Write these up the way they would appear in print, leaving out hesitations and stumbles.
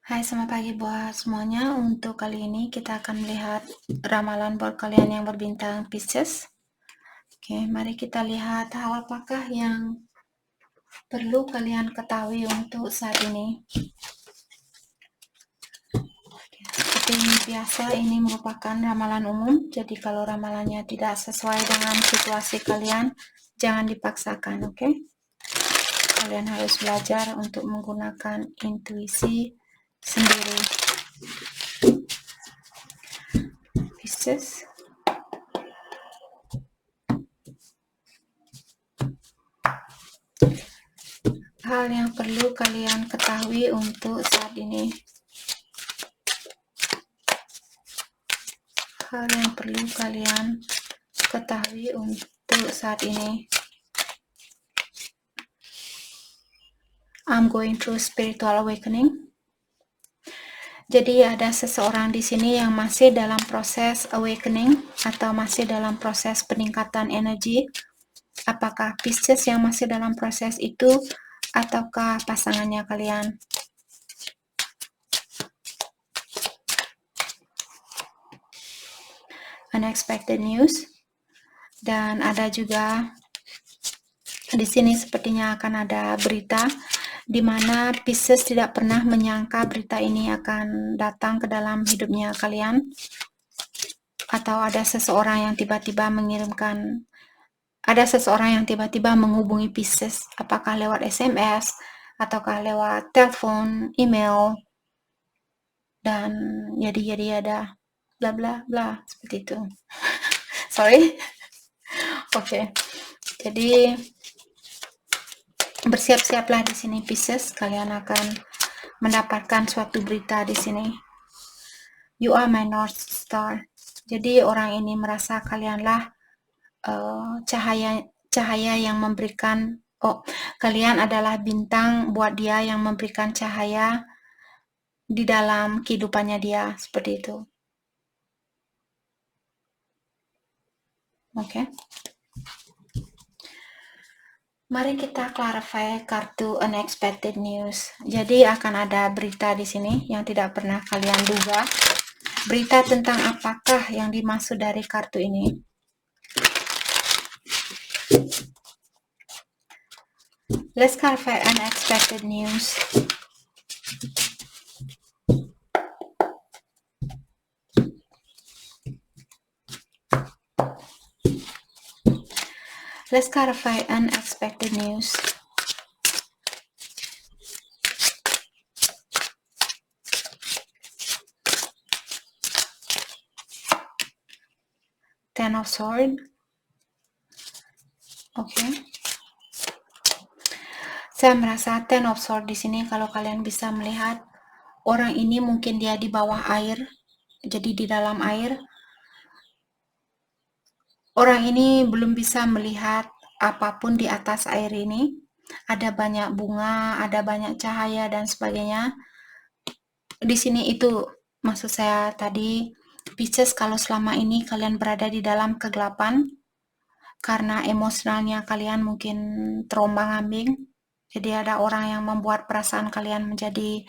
Hai, selamat pagi buat semuanya. Untuk kali ini kita akan melihat ramalan buat kalian yang berbintang Pisces. Oke, mari kita lihat hal apakah yang perlu kalian ketahui untuk saat ini. Seperti biasa, ini merupakan ramalan umum. Jadi kalau ramalannya tidak sesuai dengan situasi kalian, jangan dipaksakan, oke? Kalian harus belajar untuk menggunakan intuisi sendiri. Pisces. Hal yang perlu kalian ketahui untuk saat ini. Hal yang perlu kalian ketahui untuk saat ini. I'm going through spiritual awakening. Jadi ada seseorang di sini yang masih dalam proses awakening atau masih dalam proses peningkatan energi. Apakah Pisces yang masih dalam proses itu ataukah pasangannya kalian? Unexpected news. Dan ada juga di sini sepertinya akan ada berita di mana Pisces tidak pernah menyangka berita ini akan datang ke dalam hidupnya kalian, atau ada seseorang yang tiba-tiba menghubungi Pisces, apakah lewat SMS ataukah lewat telepon, email, dan jadi ada bla bla bla seperti itu. Sorry. Oke. Jadi bersiap-siaplah di sini Pisces, kalian akan mendapatkan suatu berita di sini. You are my North Star. Jadi orang ini merasa kalianlah cahaya yang memberikan, kalian adalah bintang buat dia yang memberikan cahaya di dalam kehidupannya dia, seperti itu. Oke. Mari kita clarify kartu unexpected news. Jadi akan ada berita di sini yang tidak pernah kalian duga. Berita tentang apakah yang dimaksud dari kartu ini? Let's clarify unexpected news. Let's clarify unexpected news. Ten of Swords. Oke. Saya merasa Ten of Swords di sini, kalau kalian bisa melihat orang ini mungkin dia di bawah air, jadi di dalam air. Orang ini belum bisa melihat apapun di atas air ini. Ada banyak bunga, ada banyak cahaya dan sebagainya. Di sini itu maksud saya tadi, Pisces, kalau selama ini kalian berada di dalam kegelapan karena emosionalnya kalian mungkin terombang-ambing, jadi ada orang yang membuat perasaan kalian menjadi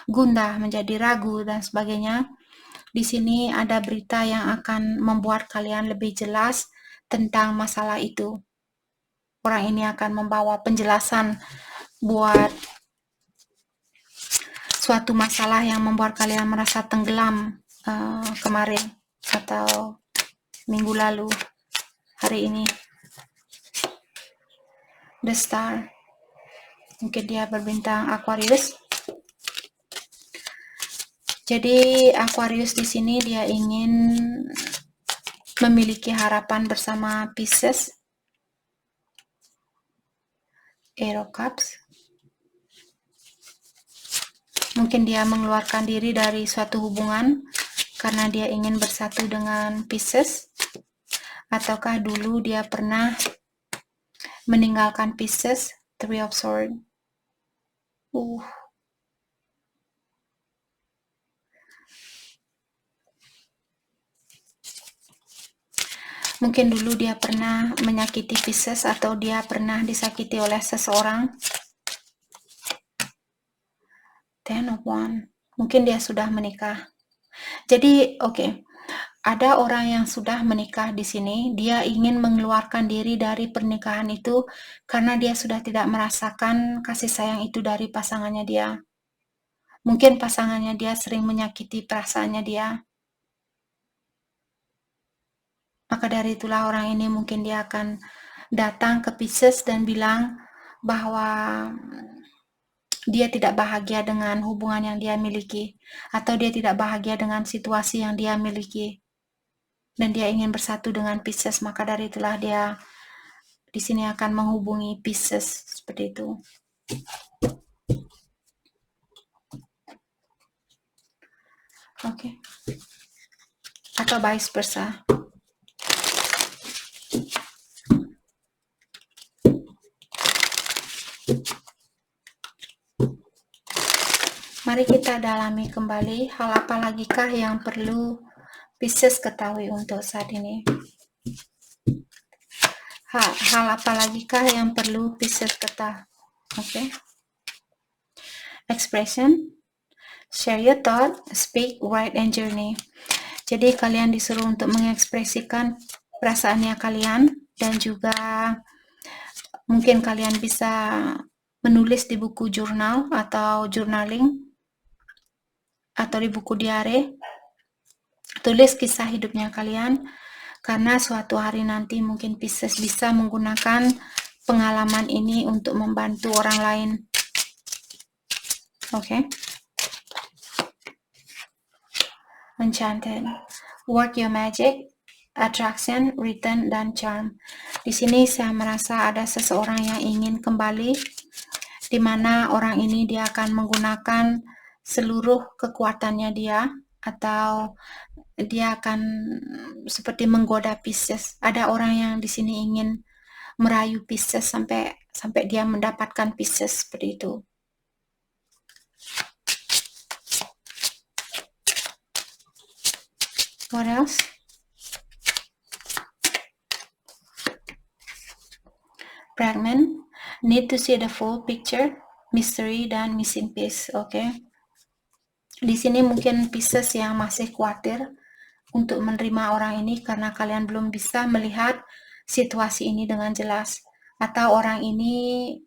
gundah, menjadi ragu dan sebagainya. Di sini ada berita yang akan membuat kalian lebih jelas tentang masalah itu. Orang ini akan membawa penjelasan buat suatu masalah yang membuat kalian merasa tenggelam kemarin atau minggu lalu, hari ini. The Star. Mungkin dia berbintang Aquarius. Jadi Aquarius di sini dia ingin memiliki harapan bersama Pisces. Eight of Cups. Mungkin dia mengeluarkan diri dari suatu hubungan karena dia ingin bersatu dengan Pisces. Ataukah dulu dia pernah meninggalkan Pisces? Three of Swords. Mungkin dulu dia pernah menyakiti Pisces atau dia pernah disakiti oleh seseorang. Ten of Wands. Mungkin dia sudah menikah. Jadi, oke. Ada orang yang sudah menikah di sini, dia ingin mengeluarkan diri dari pernikahan itu karena dia sudah tidak merasakan kasih sayang itu dari pasangannya dia. Mungkin pasangannya dia sering menyakiti perasaannya dia. Maka dari itulah orang ini mungkin dia akan datang ke Pisces dan bilang bahwa dia tidak bahagia dengan hubungan yang dia miliki, atau dia tidak bahagia dengan situasi yang dia miliki, dan dia ingin bersatu dengan Pisces. Maka dari itulah dia di sini akan menghubungi Pisces seperti itu. Oke. Atau vice versa. Mari kita dalami kembali hal apa lagikah yang perlu Pisces ketahui untuk saat ini. Hal apa lagikah yang perlu Pisces ketahui? Oke. Expression, share your thought, speak, write, and journey. Jadi kalian disuruh untuk mengekspresikan perasaannya kalian, dan juga mungkin kalian bisa menulis di buku jurnal atau journaling, atau di buku diare. Tulis kisah hidupnya kalian, karena suatu hari nanti mungkin Pisces bisa menggunakan pengalaman ini untuk membantu orang lain. Oke. Enchanted, work your magic, attraction, return, dan charm. Di sini saya merasa ada seseorang yang ingin kembali, di mana orang ini dia akan menggunakan seluruh kekuatannya dia, atau dia akan seperti menggoda Pisces. Ada orang yang di sini ingin merayu Pisces sampai dia mendapatkan Pisces seperti itu. What else? Fragment, need to see the full picture, mystery, dan missing piece. Oke. Di sini mungkin Pisces yang masih khawatir untuk menerima orang ini karena kalian belum bisa melihat situasi ini dengan jelas, atau orang ini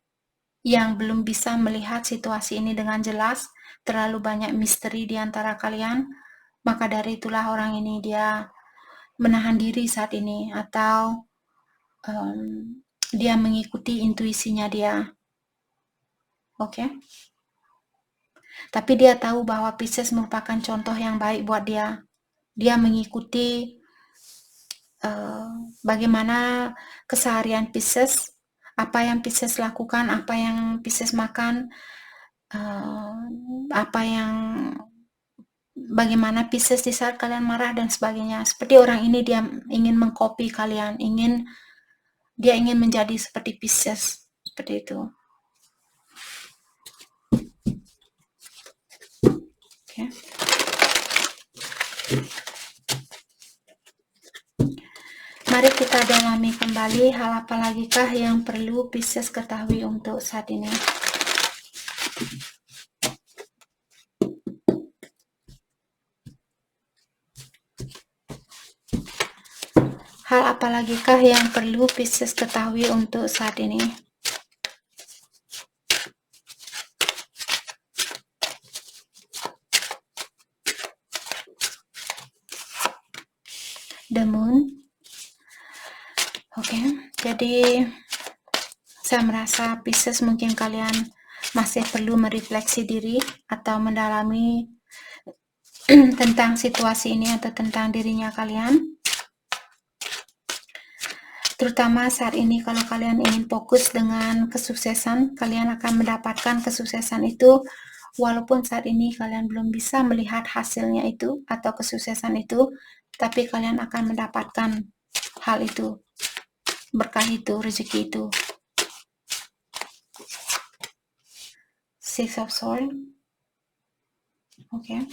yang belum bisa melihat situasi ini dengan jelas, terlalu banyak misteri di antara kalian. Maka dari itulah orang ini dia menahan diri saat ini, atau dia mengikuti intuisinya dia. Oke. Tapi dia tahu bahwa Pisces merupakan contoh yang baik buat dia. Dia mengikuti bagaimana keseharian Pisces, apa yang Pisces lakukan, apa yang Pisces makan, bagaimana Pisces di saat kalian marah dan sebagainya. Seperti orang ini dia ingin mengcopy kalian, dia ingin menjadi seperti Pisces, seperti itu. Okay. Mari kita dalami kembali hal apa lagikah yang perlu Pisces ketahui untuk saat ini. Hal apa lagikah yang perlu Pisces ketahui untuk saat ini? The Moon. Oke, jadi saya merasa Pisces mungkin kalian masih perlu merefleksi diri atau mendalami tentang situasi ini atau tentang dirinya kalian. Terutama saat ini kalau kalian ingin fokus dengan kesuksesan, kalian akan mendapatkan kesuksesan itu walaupun saat ini kalian belum bisa melihat hasilnya itu atau kesuksesan itu, tapi kalian akan mendapatkan hal itu, berkah itu, rezeki itu. Six of Swords. Oke.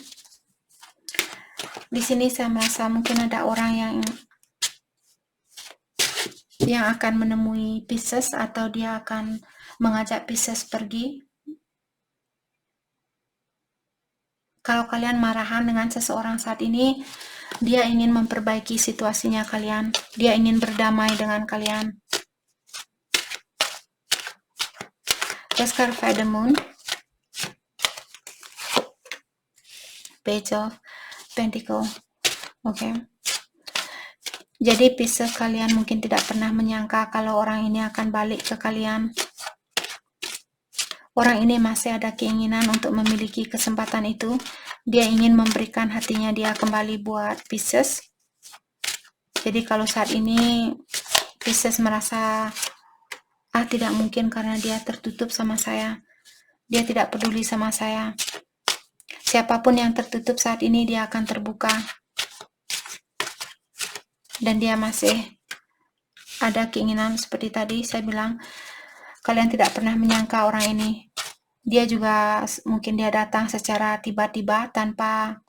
Di sini saya merasa mungkin ada orang yang akan menemui Pisces, atau dia akan mengajak Pisces pergi kalau kalian marahan dengan seseorang saat ini, dia ingin memperbaiki situasinya kalian. Dia ingin berdamai dengan kalian. Let's clarify the moon. Page of Pentacle. Oke. Jadi Pisces, kalian mungkin tidak pernah menyangka kalau orang ini akan balik ke kalian. Orang ini masih ada keinginan untuk memiliki kesempatan itu. Dia ingin memberikan hatinya dia kembali buat Pisces. Jadi kalau saat ini Pisces merasa tidak mungkin karena dia tertutup sama saya. Dia tidak peduli sama saya. Siapapun yang tertutup saat ini dia akan terbuka. Dan dia masih ada keinginan seperti tadi saya bilang, kalian tidak pernah menyangka orang ini. Dia juga mungkin dia datang secara tiba-tiba tanpa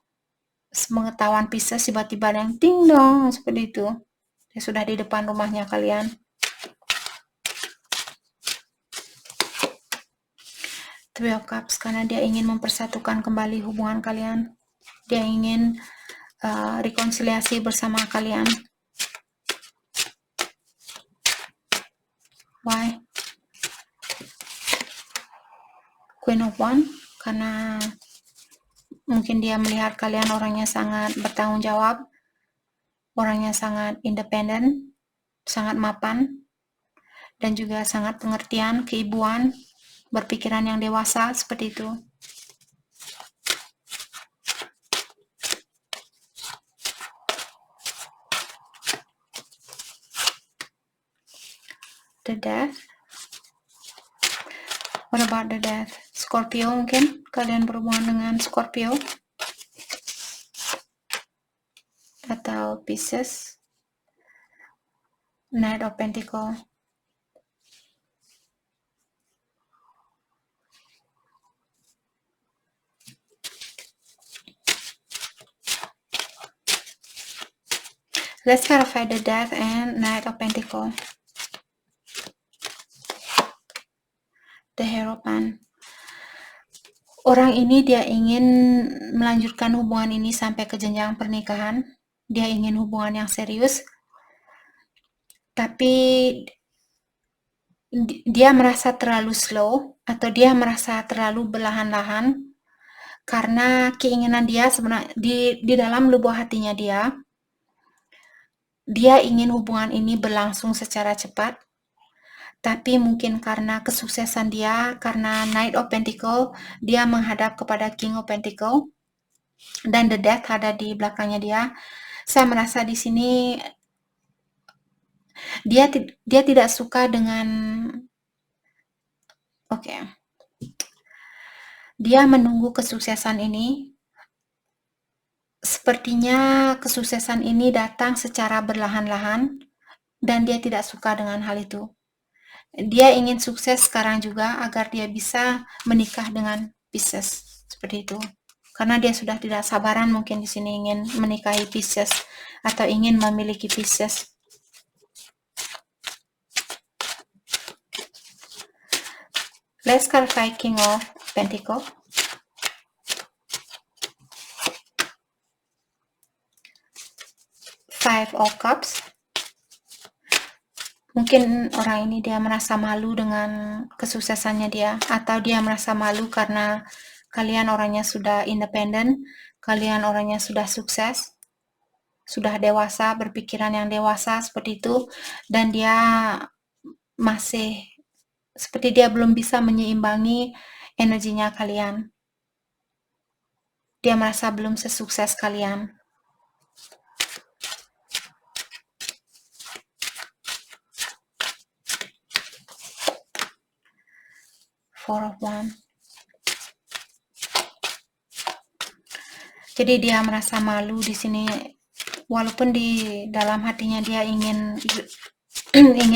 pengetahuan Pisces, tiba-tiba yang ding dong seperti itu. Dia sudah di depan rumahnya kalian. Three of Cups, karena dia ingin mempersatukan kembali hubungan kalian. Dia ingin rekonsiliasi bersama kalian. Why? Queen of Wands, karena mungkin dia melihat kalian orangnya sangat bertanggung jawab, orangnya sangat independen, sangat mapan, dan juga sangat pengertian, keibuan, berpikiran yang dewasa, seperti itu. The Death. What about the Death? Scorpio, mungkin kalian berhubungan dengan Scorpio atau Pisces. Knight of Pentacles. Let's clarify the Death and Knight of Pentacles. The Hierophant. Orang ini dia ingin melanjutkan hubungan ini sampai ke jenjang pernikahan. Dia ingin hubungan yang serius. Tapi dia merasa terlalu slow atau dia merasa terlalu berlahan-lahan karena keinginan dia sebenarnya di dalam lubuk hatinya dia ingin hubungan ini berlangsung secara cepat. Tapi mungkin karena kesuksesan dia, karena Knight of Pentacles, dia menghadap kepada King of Pentacles, dan The Death ada di belakangnya dia. Saya merasa di sini dia tidak suka dengan, dia menunggu kesuksesan ini. Sepertinya kesuksesan ini datang secara berlahan-lahan, dan dia tidak suka dengan hal itu. Dia ingin sukses sekarang juga agar dia bisa menikah dengan Pisces, seperti itu. Karena dia sudah tidak sabaran mungkin di sini ingin menikahi Pisces atau ingin memiliki Pisces. Let's clarify King of Pentacles. Five of Cups. Mungkin orang ini dia merasa malu dengan kesuksesannya dia, atau dia merasa malu karena kalian orangnya sudah independen, kalian orangnya sudah sukses, sudah dewasa, berpikiran yang dewasa seperti itu, dan dia masih seperti dia belum bisa menyeimbangi energinya kalian. Dia merasa belum sesukses kalian. Four of Wands. Jadi dia merasa malu di sini, walaupun di dalam hatinya dia ingin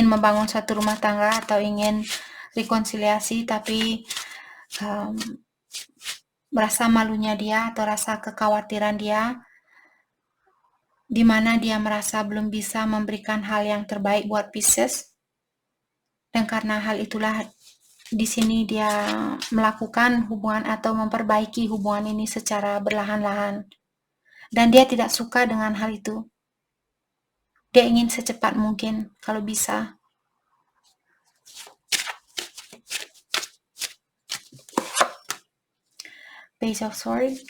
membangun satu rumah tangga atau ingin rekonsiliasi, tapi rasa malunya dia atau rasa kekhawatiran dia, di mana dia merasa belum bisa memberikan hal yang terbaik buat Pisces, dan karena hal itulah di sini dia melakukan hubungan atau memperbaiki hubungan ini secara berlahan-lahan. Dan dia tidak suka dengan hal itu. Dia ingin secepat mungkin, kalau bisa. Page of Swords.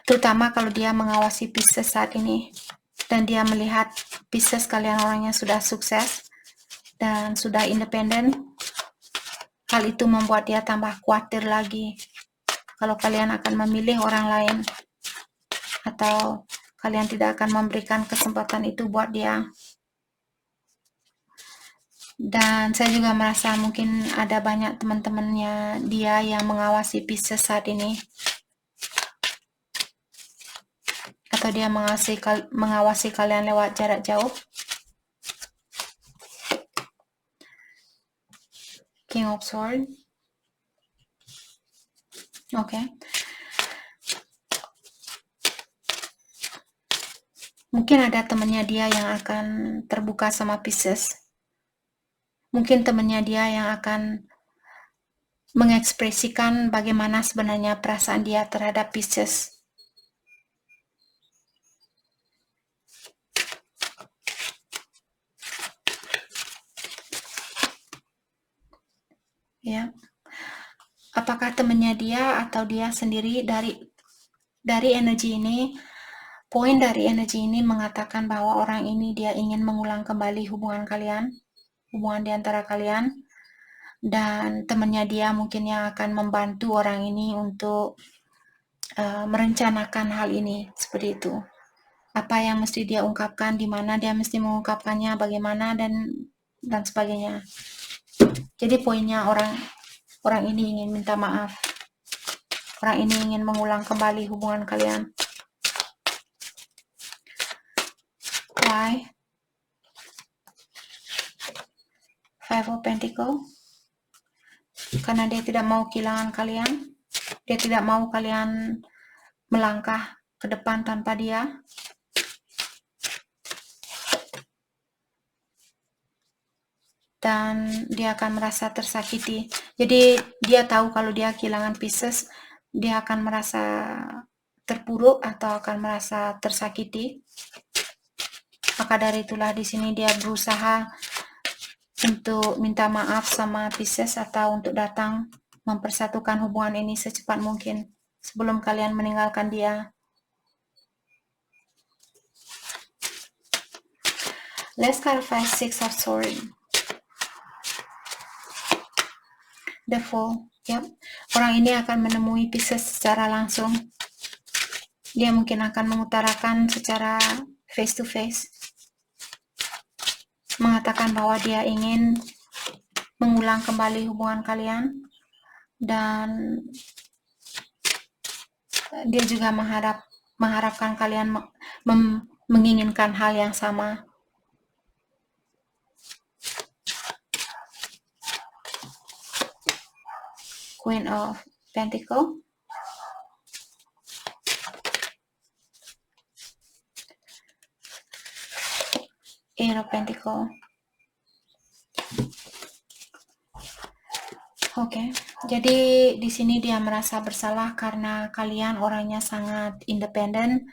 Terutama kalau dia mengawasi Pisces saat ini. Dan dia melihat Pisces kalian orangnya sudah sukses dan sudah independen. Hal itu membuat dia tambah khawatir lagi kalau kalian akan memilih orang lain atau kalian tidak akan memberikan kesempatan itu buat dia. Dan saya juga merasa mungkin ada banyak teman-temannya dia yang mengawasi Pisces saat ini. Atau dia mengawasi kalian lewat jarak jauh. King of Swords. Oke. Mungkin ada temannya dia yang akan terbuka sama Pisces. Mungkin temannya dia yang akan mengekspresikan bagaimana sebenarnya perasaan dia terhadap Pisces. Ya. Apakah temannya dia atau dia sendiri dari energi ini? Poin dari energi ini mengatakan bahwa orang ini dia ingin mengulang kembali hubungan kalian, hubungan di antara kalian, dan temannya dia mungkin yang akan membantu orang ini untuk merencanakan hal ini, seperti itu. Apa yang mesti dia ungkapkan, di mana dia mesti mengungkapkannya, bagaimana, dan sebagainya. Jadi poinnya orang ini ingin minta maaf. Orang ini ingin mengulang kembali hubungan kalian. Why? Five of Pentacles. Karena dia tidak mau kehilangan kalian. Dia tidak mau kalian melangkah ke depan tanpa dia. Dan dia akan merasa tersakiti. Jadi dia tahu kalau dia kehilangan Pisces, dia akan merasa terpuruk atau akan merasa tersakiti. Maka dari itulah di sini dia berusaha untuk minta maaf sama Pisces atau untuk datang mempersatukan hubungan ini secepat mungkin sebelum kalian meninggalkan dia. Let's clarify Six of Swords. The Fool. Yep. Orang ini akan menemui Pisces secara langsung. Dia mungkin akan mengutarakan secara face to face. Mengatakan bahwa dia ingin mengulang kembali hubungan kalian. Dan dia juga mengharapkan kalian menginginkan hal yang sama. Queen of Pentacles. Eight of Pentacles. Oke, jadi di sini dia merasa bersalah karena kalian orangnya sangat independen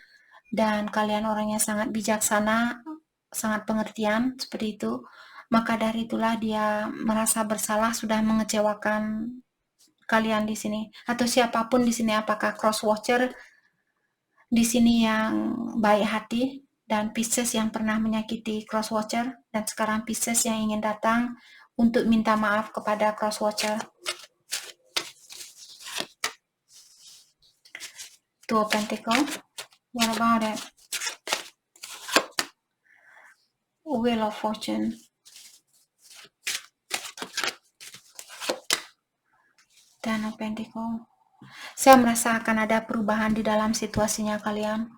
dan kalian orangnya sangat bijaksana, sangat pengertian, seperti itu. Maka dari itulah dia merasa bersalah sudah mengecewakan kalian di sini atau siapapun di sini, apakah cross watcher di sini yang baik hati dan Pisces yang pernah menyakiti cross watcher dan sekarang Pisces yang ingin datang untuk minta maaf kepada cross watcher. Two of Pentacles. What about it? Wheel of Fortune. Ten of Pentacles. Saya merasa akan ada perubahan di dalam situasinya kalian.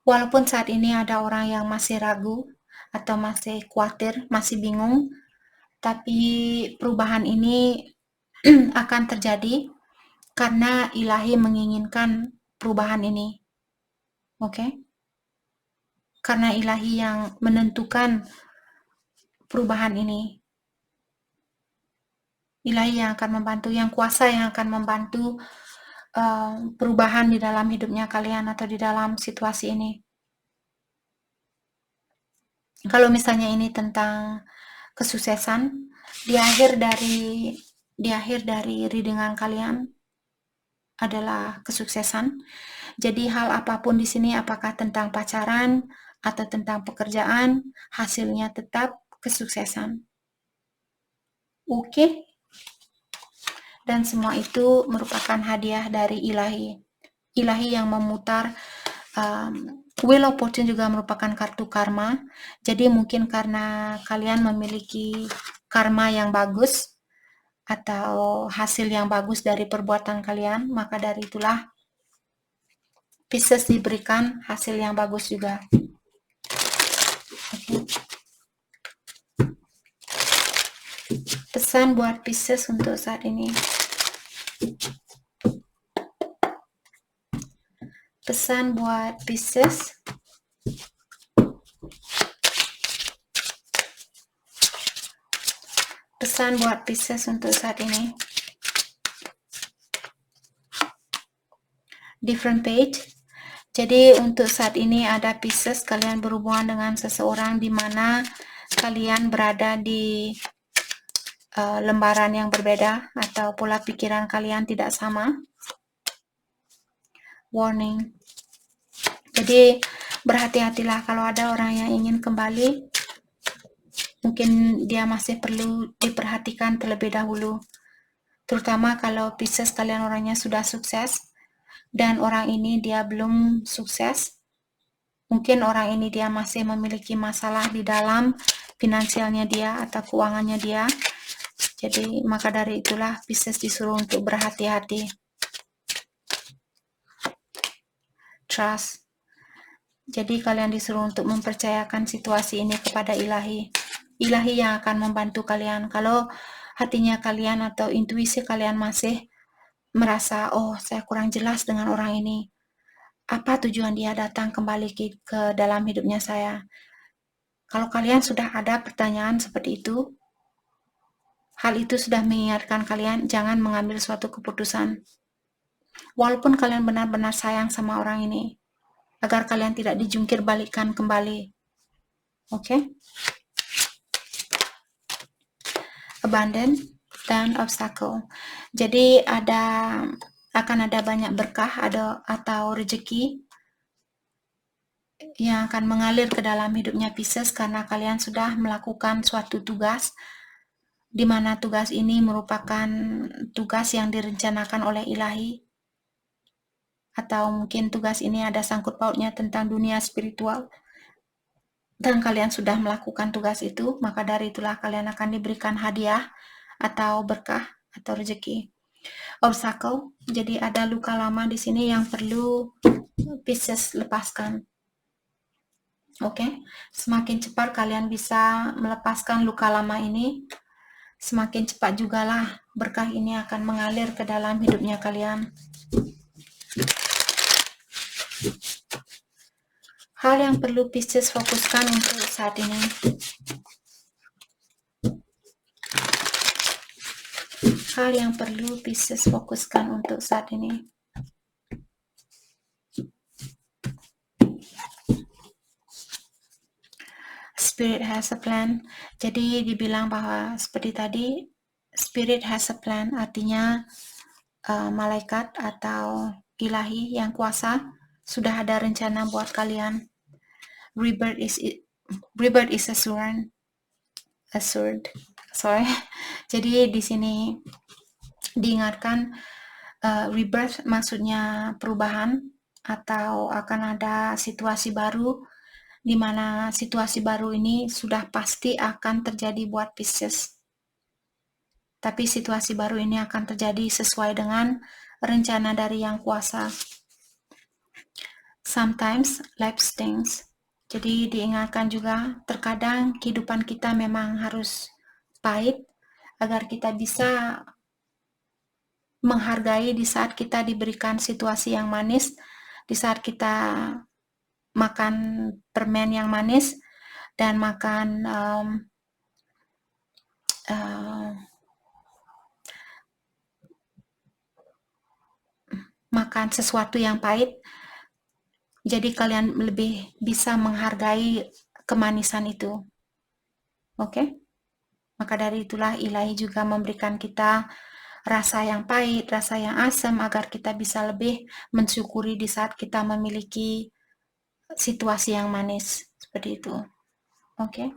Walaupun saat ini ada orang yang masih ragu atau masih khawatir, masih bingung, tapi perubahan ini akan terjadi karena ilahi menginginkan perubahan ini. Oke? Karena ilahi yang menentukan perubahan ini. Ilahi yang akan membantu, yang kuasa yang akan membantu perubahan di dalam hidupnya kalian atau di dalam situasi ini. Kalau misalnya ini tentang kesuksesan, di akhir dari readingan kalian adalah kesuksesan. Jadi hal apapun di sini, apakah tentang pacaran atau tentang pekerjaan, hasilnya tetap kesuksesan. Oke? Dan semua itu merupakan hadiah dari ilahi. Ilahi yang memutar. Wheel of Fortune juga merupakan kartu karma. Jadi mungkin karena kalian memiliki karma yang bagus atau hasil yang bagus dari perbuatan kalian, maka dari itulah Pisces diberikan hasil yang bagus juga. Okay. Pesan buat Pisces untuk saat ini. Pesan buat Pisces. Pesan buat Pisces untuk saat ini. Different page. Jadi untuk saat ini ada Pisces, kalian berhubungan dengan seseorang di mana kalian berada di lembaran yang berbeda atau pola pikiran kalian tidak sama. Warning. Jadi berhati-hatilah kalau ada orang yang ingin kembali, mungkin dia masih perlu diperhatikan terlebih dahulu. Terutama kalau Pisces kalian orangnya sudah sukses dan orang ini dia belum sukses. Mungkin orang ini dia masih memiliki masalah di dalam finansialnya dia atau keuangannya dia. Jadi maka dari itulah Pisces disuruh untuk berhati-hati. Trust. Jadi kalian disuruh untuk mempercayakan situasi ini kepada ilahi. Ilahi yang akan membantu kalian. Kalau hatinya kalian atau intuisi kalian masih merasa, oh saya kurang jelas dengan orang ini. Apa tujuan dia datang kembali ke dalam hidupnya saya? Kalau kalian sudah ada pertanyaan seperti itu, hal itu sudah mengingatkan kalian jangan mengambil suatu keputusan. Walaupun kalian benar-benar sayang sama orang ini, agar kalian tidak dijungkir balikan kembali. Oke? Abundance dan obstacle. Jadi akan ada banyak berkah atau rezeki yang akan mengalir ke dalam hidupnya Pisces karena kalian sudah melakukan suatu tugas di mana tugas ini merupakan tugas yang direncanakan oleh ilahi atau mungkin tugas ini ada sangkut pautnya tentang dunia spiritual dan kalian sudah melakukan tugas itu, maka dari itulah kalian akan diberikan hadiah atau berkah atau rezeki. Obstacle, jadi ada luka lama di sini yang perlu Pisces lepaskan. Oke, semakin cepat kalian bisa melepaskan luka lama ini, semakin cepat jugalah berkah ini akan mengalir ke dalam hidupnya kalian. Hal yang perlu Pisces fokuskan untuk saat ini. Hal yang perlu Pisces fokuskan untuk saat ini. Spirit has a plan. Jadi dibilang bahwa seperti tadi, Spirit has a plan artinya malaikat atau ilahi yang kuasa sudah ada rencana buat kalian. Rebirth is assured. Sorry. Jadi di sini diingatkan rebirth maksudnya perubahan atau akan ada situasi baru di mana situasi baru ini sudah pasti akan terjadi buat Pisces. Tapi situasi baru ini akan terjadi sesuai dengan rencana dari Yang Kuasa. Sometimes life stinks. Jadi diingatkan juga terkadang kehidupan kita memang harus pahit agar kita bisa menghargai di saat kita diberikan situasi yang manis, di saat kita makan permen yang manis dan makan makan sesuatu yang pahit, jadi kalian lebih bisa menghargai kemanisan itu. Oke? Maka dari itulah Ilahi juga memberikan kita rasa yang pahit, rasa yang asam, agar kita bisa lebih mensyukuri di saat kita memiliki situasi yang manis. Seperti itu. Oke,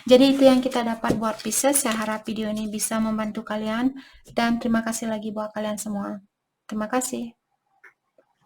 jadi itu yang kita dapat buat Pisces. Saya harap video ini bisa membantu kalian, dan terima kasih lagi buat kalian semua. Terima kasih.